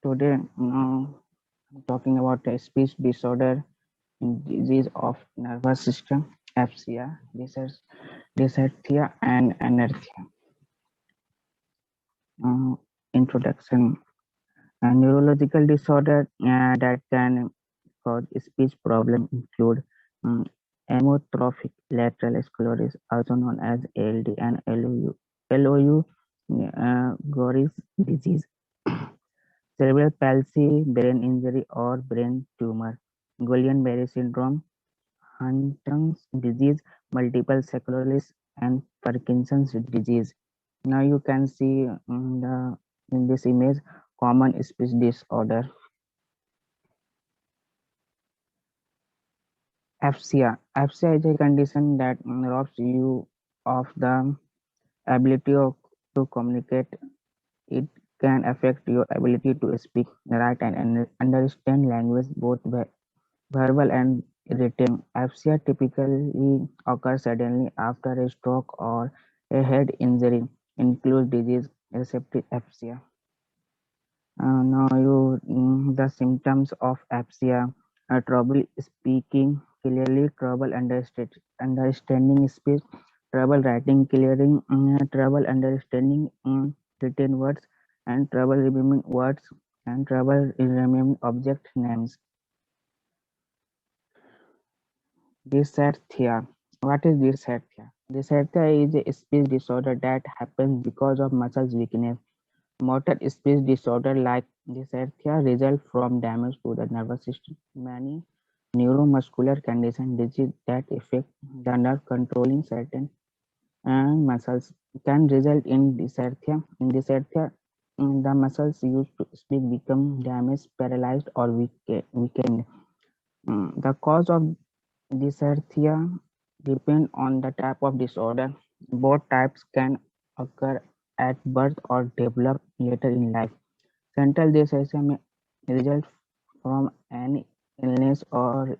Today, I'm talking about a speech disorder in disease of nervous system, FCR, dysarthria, and anorexia. Uh, Introduction: a neurological disorder that can cause speech problem include um, amyotrophic lateral sclerosis, also known as ALD, and LOU, Goris disease. Cerebral palsy, brain injury or brain tumor, Guillain-Barré syndrome, Huntington's disease, multiple sclerosis, and Parkinson's disease. Now you can see in this image common speech disorder. FCR. FCR is a condition that robs you of the ability to communicate. It can affect your ability to speak, write, and understand language, both verbal and written. FCR typically occurs suddenly after a stroke or a head injury, includes disease receptive FCR. The symptoms of FCR are trouble speaking clearly, trouble understanding speech, trouble writing clearing, trouble understanding written words, and trouble remembering words, and trouble remembering object names. Dysarthria. What is dysarthria? Dysarthria is a speech disorder that happens because of muscle weakness. Motor speech disorder like dysarthria result from damage to the nervous system. Many neuromuscular conditions disease that affect the nerve controlling certain muscles can result in dysarthria. In dysarthria, the muscles used to speak become damaged, paralyzed, or weakened. The cause of dysarthria depend on the type of disorder. Both types can occur at birth or develop later in life. Central dysarthria may result from any illness or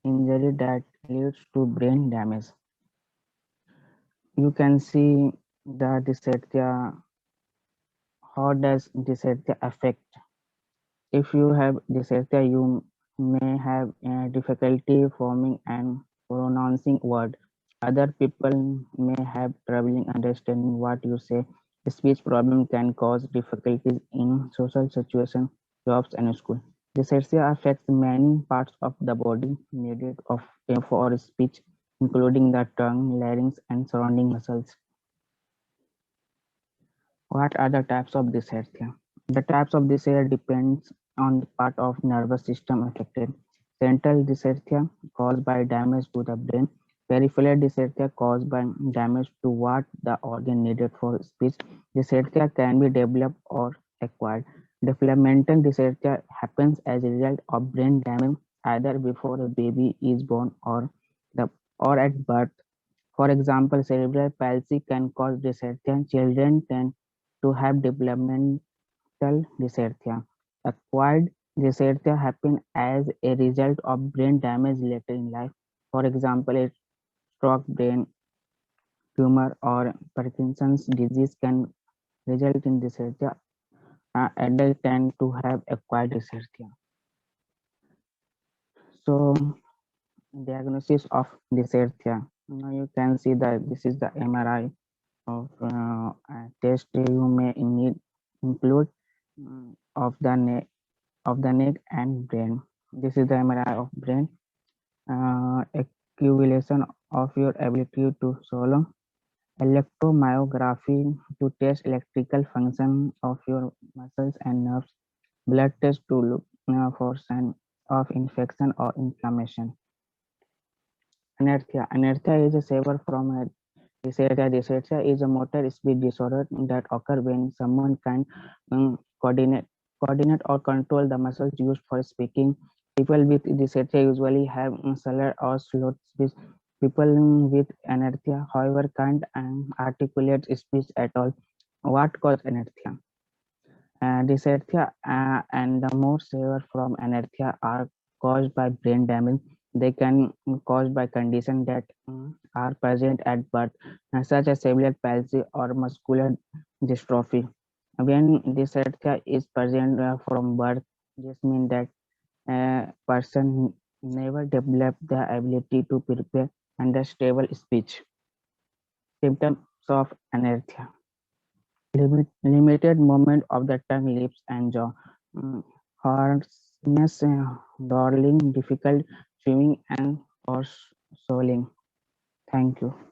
injury that leads to brain damage. You can see the dysarthria. How does dysarthria affect? If you have dysarthria, you may have difficulty forming and pronouncing words. Other people may have trouble understanding what you say. Speech problem can cause difficulties in social situations, jobs, and school. Dyslexia affects many parts of the body needed for speech, including the tongue, larynx, and surrounding muscles. What are the types of dyslexia? The types of dyslexia depends on the part of nervous system affected. Central dyslexia caused by damage to the brain. Peripheral dyslexia caused by damage to what the organ needed for speech. Dyslexia can be developed or acquired. Developmental dyslexia happens as a result of brain damage either before a baby is born the or at birth. For example, cerebral palsy can cause dyslexia. Children tend to have developmental dyslexia. Acquired dyslexia happen as a result of brain damage later in life. For example, a stroke, brain tumor, or Parkinson's disease can result in dyslexia. Adults tend to have acquired dyslexia. So, diagnosis of dyslexia. Now you can see that this is the MRI of test you may need include of the neck and brain. This is the MRI of brain. Evaluation of your ability to swallow. Electromyography to test electrical function of your muscles and nerves. Blood test to look for sign of infection or inflammation. Anorexia. Anorexia is a sever from a dyslexia. Dyslexia is a motor speech disorder that occurs when someone can coordinate or control the muscles used for speaking. People with dyslexia usually have slurred or slowed speech. People with anorexia, however, can't articulate speech at all. What causes anorexia? Dyslexia and the more severe from anorexia are caused by brain damage. They can caused by conditions that are present at birth, such as cerebral palsy or muscular dystrophy. When dysarthria is present from birth, this means that a person never developed the ability to prepare and stable speech. Symptoms of anorexia: limited movement of the tongue, lips, and jaw, hoarseness, dawdling, difficult chewing, and hoarse swallowing. Thank you.